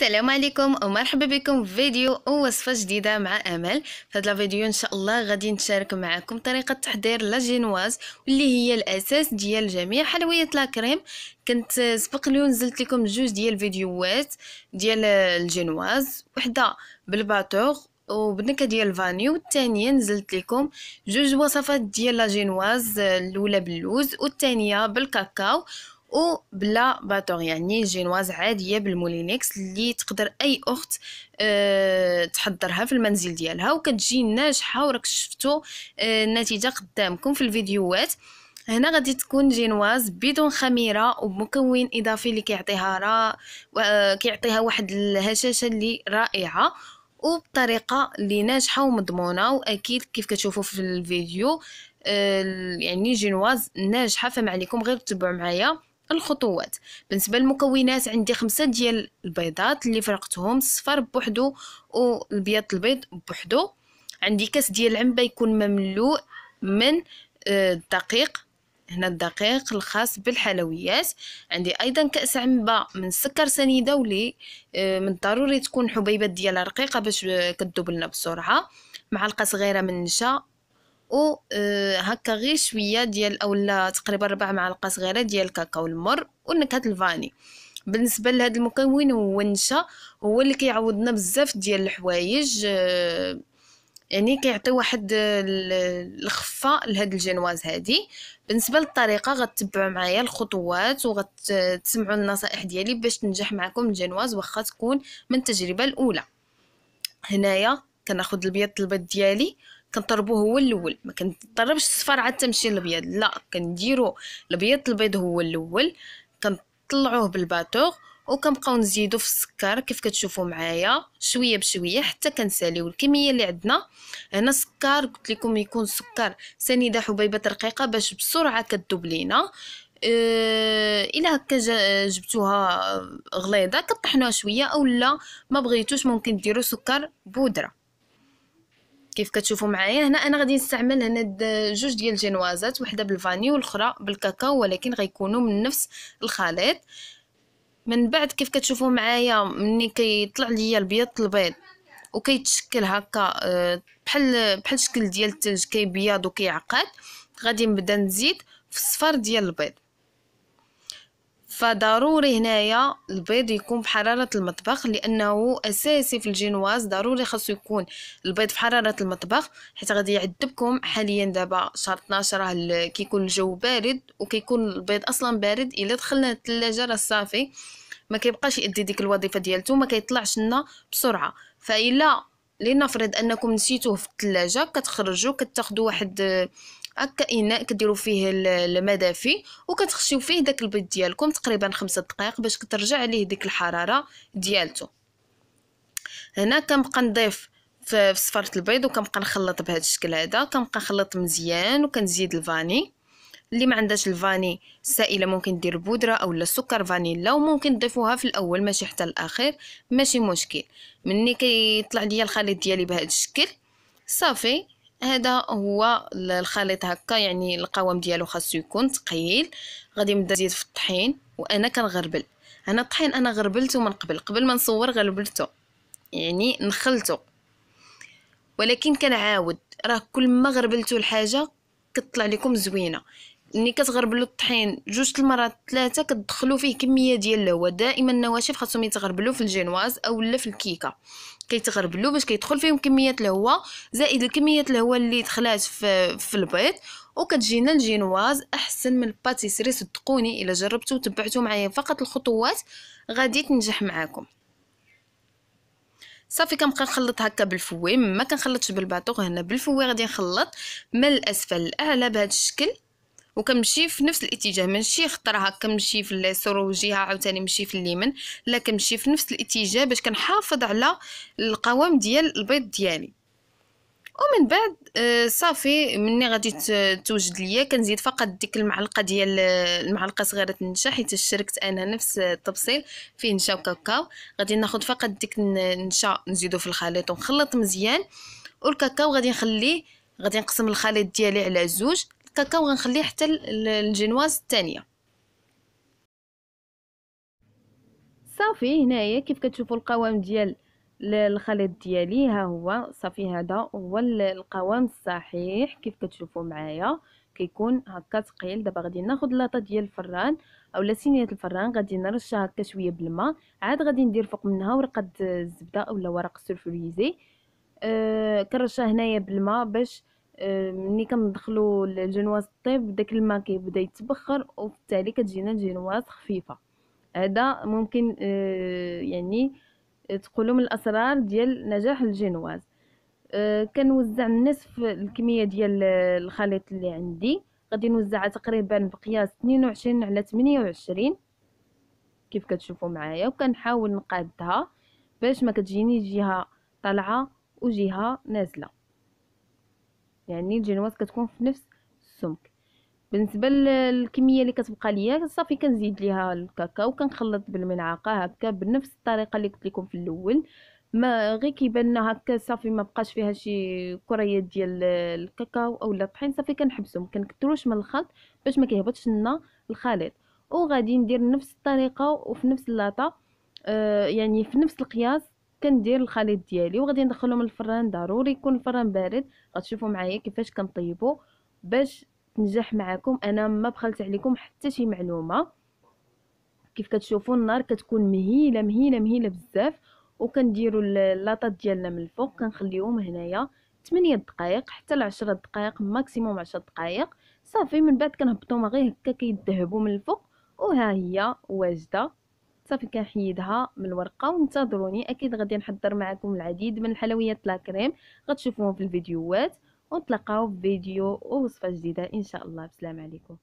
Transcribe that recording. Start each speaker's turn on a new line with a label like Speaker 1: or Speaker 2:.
Speaker 1: السلام عليكم ومرحبا بكم في فيديو ووصفه جديده مع امل. في هذا الفيديو ان شاء الله غادي نشارك معكم طريقه تحضير لا جينواز واللي هي الاساس ديال جميع حلويات لا كريم. كنت سبق لي ونزلت لكم جوج ديال الفيديوهات ديال الجينواز، وحده بالباتور وبنكهه ديال الفاني، والثانيه نزلت لكم جوج وصفات ديال لا جينواز، الاولى باللوز والثانيه بالكاكاو وبلا باتور، يعني جينواز عاديه بالمولينكس اللي تقدر اي اخت تحضرها في المنزل ديالها وكتجي ناجحه. وراك شفتوا النتيجه قدامكم في الفيديوهات. هنا غادي تكون جينواز بدون خميره وبمكون اضافي اللي كيعطيها واحد الهشاشه اللي رائعه وبطريقه اللي ناجحه ومضمونه. واكيد كيف كتشوفوا في الفيديو يعني جينواز ناجحه، فما عليكم غير تتبعوا معايا الخطوات. بالنسبه للمكونات عندي 5 ديال البيضات اللي فرقتهم، الصفر بوحدو والبيض البيض بوحدو. عندي كاس ديال العنبه يكون مملوء من الدقيق، هنا الدقيق الخاص بالحلويات. عندي ايضا كاس عنبه من السكر سنيده واللي من الضروري تكون حبيبات ديالها رقيقه باش كتذوب لنا بسرعه. معلقه صغيره من النشا و هكا غير شويه ديال اولا تقريبا 4 معالق صغيره ديال الكاكاو المر ونكهه الفاني. بالنسبه لهذا المكون هو النشا، هو اللي كيعوضنا بزاف ديال الحوايج، يعني كيعطي واحد الخفه لهاد الجينواز هادي. بالنسبه للطريقه غتتبعوا معايا الخطوات وغتسمعوا النصائح ديالي باش تنجح معكم الجينواز واخا تكون من التجربه الاولى. هنايا كناخذ البيض البيض ديالي كنطربوه هو الاول، ما كنطربش الصفار عاد تمشي الابيض، لا كنديروا البيض البيض هو الاول، كنطلعوه بالباتور وكنبقاو نزيدو في السكر كيف كتشوفوا معايا شويه بشويه حتى كنساليو الكميه اللي عندنا. هنا السكر قلت لكم يكون سكر سنيده حبيبات رقيقه باش بسرعه كتذوب لينا. الى هكا جبتوها غليظه كطحنوها شويه، او لا ما بغيتوش ممكن ديروا سكر بودره كيف كتشوفوا معايا. هنا انا غادي نستعمل هنا جوج ديال الجينوازات، وحده بالفاني والاخرى بالكاكاو، ولكن غيكونوا من نفس الخليط. من بعد كيف كتشوفوا معايا ملي كيطلع ليا البيض البيض وكيتشكل هكا بحال الشكل ديال الثلج، كيبيض وكيعقد، غادي نبدا نزيد في الصفر ديال البيض. فضروري هنايا البيض يكون بحرارة المطبخ لانه اساسي في الجينواز، ضروري خاصو يكون البيض في حرارة المطبخ، حيت غادي يعذبكم. حاليا دابا شهر 12 راه كيكون الجو بارد وكيكون البيض اصلا بارد، الا دخلنا الثلاجه راه صافي ما كيبقاش يؤدي ديك الوظيفه ديالته، ما كيطلعش لنا بسرعه. فإلا لنفرض انكم نسيتوه في الثلاجه كتخرجوا كتاخذوا واحد هكا اناء كديروا فيه الماء دافي وكتخشيو فيه داك البيض ديالكم تقريبا 5 دقائق باش كترجع عليه ديك الحراره ديالته. هنا كنبقى نضيف في صفاره البيض وكنبقى نخلط بهذا الشكل هذا، كنبقى نخلط مزيان وكنزيد الفاني. اللي ما عندهاش الفاني السائله ممكن دير بودره اولا سكر فانيلا، وممكن تضيفوها في الاول ماشي حتى الاخير، ماشي مشكل. مني كيطلع ليا الخليط ديالي بهذا الشكل صافي. هذا هو الخليط هكا، يعني القوام ديالو خاصو يكون ثقيل. غادي نبدا نزيد في الطحين وانا كنغربل. انا الطحين انا غربلته من قبل ما نصور غربلته، يعني نخلته، ولكن كنعاود راه كل ما غربلتو الحاجه كتطلع لكم زوينه. ملي كتغربلوا الطحين 2 المرات 3 كتدخلوا فيه كميه ديال الهواء. دائما النواشف خاصهم يتغربلوا في الجينواز او لا في الكيكه، كيتغربلوا باش كيدخل فيهم كميه الهواء زائد الكميه الهواء اللي دخلات في البيض، وكتجينا الجينواز احسن من الباتيسري. صدقوني الا جربتوا وتبعتوا معايا فقط الخطوات غادي تنجح معاكم. صافي كنبقى نخلط هكا بالفوي، ما كنخلطش بالباطوغ، هنا بالفوي غادي نخلط من الاسفل للاعلى بهذا الشكل، وكنمشي في نفس الاتجاه، ماشي خطره هكا نمشي في اليسار وجهه عاوتاني نمشي في اليمين، لا كنمشي في نفس الاتجاه باش كنحافظ على القوام ديال البيض ديالي. ومن بعد صافي مني غادي توجد ليا كنزيد فقط ديك المعلقه ديال المعلقه صغيره النشا، حيت شاركت انا نفس التفصيل فيه نشا وكاكاو. غادي ناخذ فقط ديك النشا نزيدو في الخليط ونخلط مزيان، والكاكاو غادي نقسم الخليط ديالي على 2. الكاكاو غنخليه حتى الجينواز الثانيه. صافي هنايا كيف كتشوفوا القوام ديال الخليط ديالي، ها هو صافي. هذا هو القوام الصحيح كيف كتشوفوا معايا، كيكون هكا ثقيل. دابا غادي ناخذ لاطه ديال الفران اولا صينيه الفران، غادي نرشها هكا شويه بالماء، عاد غادي ندير فوق منها ورقه الزبده اولا ورق السلفوريزي. كنرشها هنايا بالماء باش ملي كندخلو الجنواز طيب داك الماء كيبدا يتبخر، وبالتالي كتجينا الجنواز خفيفه. هذا ممكن يعني تقولوا من الاسرار ديال نجاح الجنواز. كنوزع نصف الكميه ديال الخليط اللي عندي، غادي نوزعها تقريبا بقياس 22 على 28 كيف كتشوفوا معايا، وكنحاول نقادها باش ما كتجيني جهه طالعه وجهه نازله، يعني الجنواز كتكون في نفس السمك. بالنسبه للكميه اللي كتبقى ليا صافي كنزيد ليها الكاكاو، كنخلط بالملعقه هكا بنفس الطريقه اللي قلت لكم في الاول. ما غير كيبان هكا صافي ما بقاش فيها شي كريات ديال الكاكاو اولا الطحين، صافي كنحبسهم، كنكثروش من الخلط باش ما كيهبطش لنا الخليط. وغادي ندير نفس الطريقه وفي نفس اللاطه، يعني في نفس القياس كندير الخليط ديالي، وغادي ندخلهم الفران. ضروري يكون الفران بارد. غتشوفوا معايا كيفاش كنطيبو باش تنجح معكم. انا ما بخلت عليكم حتى شي معلومه. كيف كتشوفوا النار كتكون مهيله مهيله مهيله بزاف، وكنديروا اللاطات ديالنا من الفوق كنخليوهم هنايا 8 دقائق حتى ل 10 دقائق ماكسيموم 10 دقائق. صافي من بعد كنهبطوهم غير هكا كيذهبوا من الفوق، وها هي واجده. صافي كنحيدها من الورقه وانتظروني، اكيد غادي نحضر معكم العديد من الحلويات لا كريم غتشوفوهم في الفيديوهات. ونتلاقاو في فيديو ووصفه جديده ان شاء الله. بسلام عليكم.